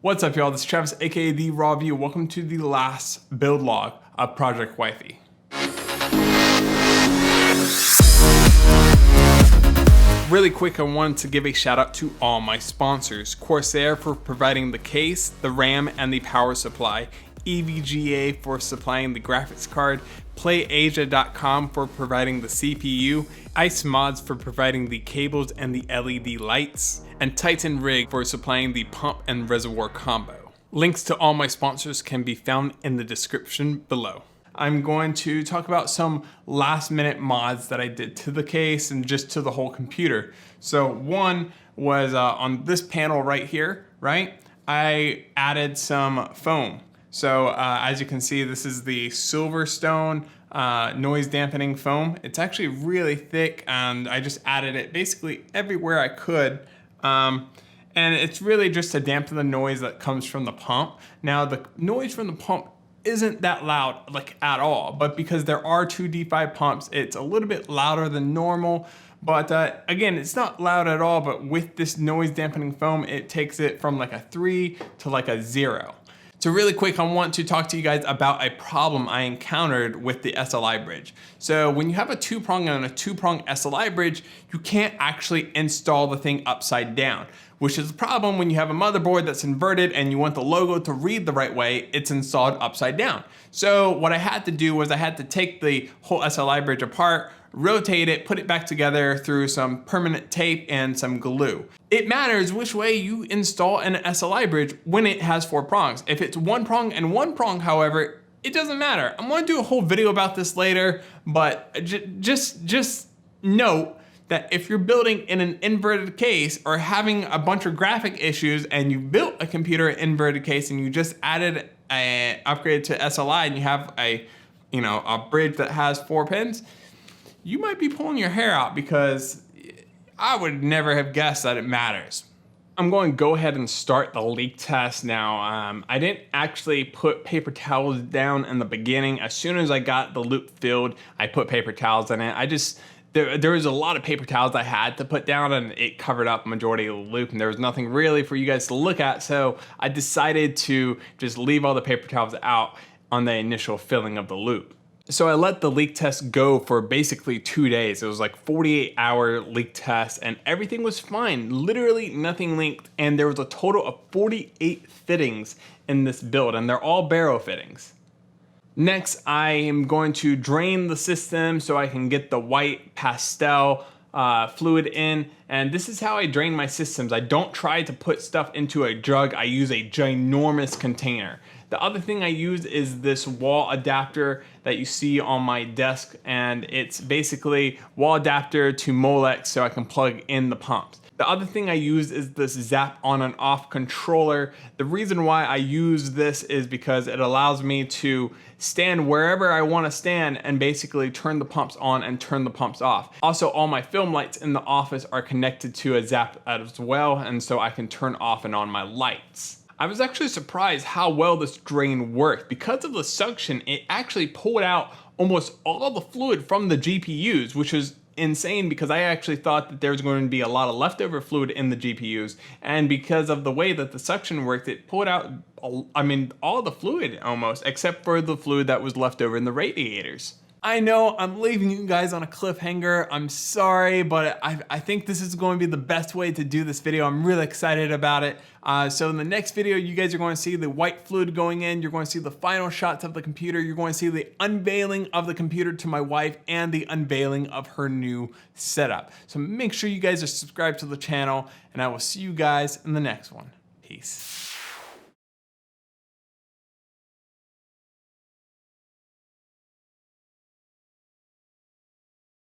What's up, y'all? This is Travis, aka The Raw View. Welcome to the last build log of Project Wifey. Really quick, I wanted to give a shout out to all my sponsors. Corsair for providing the case, the RAM, and the power supply. EVGA for supplying the graphics card. PlayAsia.com for providing the CPU. Ice Mods for providing the cables and the LED lights. And Titan Rig for supplying the pump and reservoir combo. Links to all my sponsors can be found in the description below. I'm going to talk about some last minute mods that I did to the case and just to the whole computer. So one was on this panel right here, right? I added some foam. So as you can see, this is the Silverstone noise dampening foam. It's actually really thick and I just added it basically everywhere I could. And it's really just to dampen the noise that comes from the pump. Now the noise from the pump isn't that loud like at all, but because there are two D5 pumps, it's a little bit louder than normal. But again, it's not loud at all, but with this noise dampening foam, it takes it from like a 3 to like a 0. So really quick, I want to talk to you guys about a problem I encountered with the SLI bridge. So when you have a 2-prong and a 2-prong SLI bridge, you can't actually install the thing upside down, which is a problem when you have a motherboard that's inverted and you want the logo to read the right way, it's installed upside down. So what I had to do was I had to take the whole SLI bridge apart, rotate it, put it back together through some permanent tape and some glue. It matters which way you install an SLI bridge when it has 4 prongs. If it's 1 prong and 1 prong, however, it doesn't matter. I'm gonna do a whole video about this later, but just note that if you're building in an inverted case or having a bunch of graphic issues and you built a computer inverted case and you just added an upgrade to SLI and you have a bridge that has 4 pins, you might be pulling your hair out because I would never have guessed that it matters. I'm going to go ahead and start the leak test now. I didn't actually put paper towels down in the beginning. As soon as I got the loop filled, I put paper towels in it. There was a lot of paper towels I had to put down and it covered up majority of the loop and there was nothing really for you guys to look at. So I decided to just leave all the paper towels out on the initial filling of the loop. So I let the leak test go for basically 2 days. It was like 48-hour leak test and everything was fine. Literally nothing leaked and there was a total of 48 fittings in this build and they're all barrel fittings. Next, I am going to drain the system so I can get the white pastel fluid in. And this is how I drain my systems. I don't try to put stuff into a jug. I use a ginormous container. The other thing I use is this wall adapter that you see on my desk, and it's basically wall adapter to Molex so I can plug in the pumps. The other thing I use is this zap on and off controller. The reason why I use this is because it allows me to stand wherever I want to stand and basically turn the pumps on and turn the pumps off. Also, all my film lights in the office are connected to a zap as well, and so I can turn off and on my lights. I was actually surprised how well this drain worked. Because of the suction, it actually pulled out almost all the fluid from the GPUs, which is insane because I actually thought that there was going to be a lot of leftover fluid in the GPUs. And because of the way that the suction worked, it pulled out, all the fluid almost, except for the fluid that was left over in the radiators. I know I'm leaving you guys on a cliffhanger. I'm sorry, but I think this is going to be the best way to do this video. I'm really excited about it. So in the next video, you guys are going to see the white fluid going in. You're going to see the final shots of the computer. You're going to see the unveiling of the computer to my wife and the unveiling of her new setup. So make sure you guys are subscribed to the channel and I will see you guys in the next one. Peace.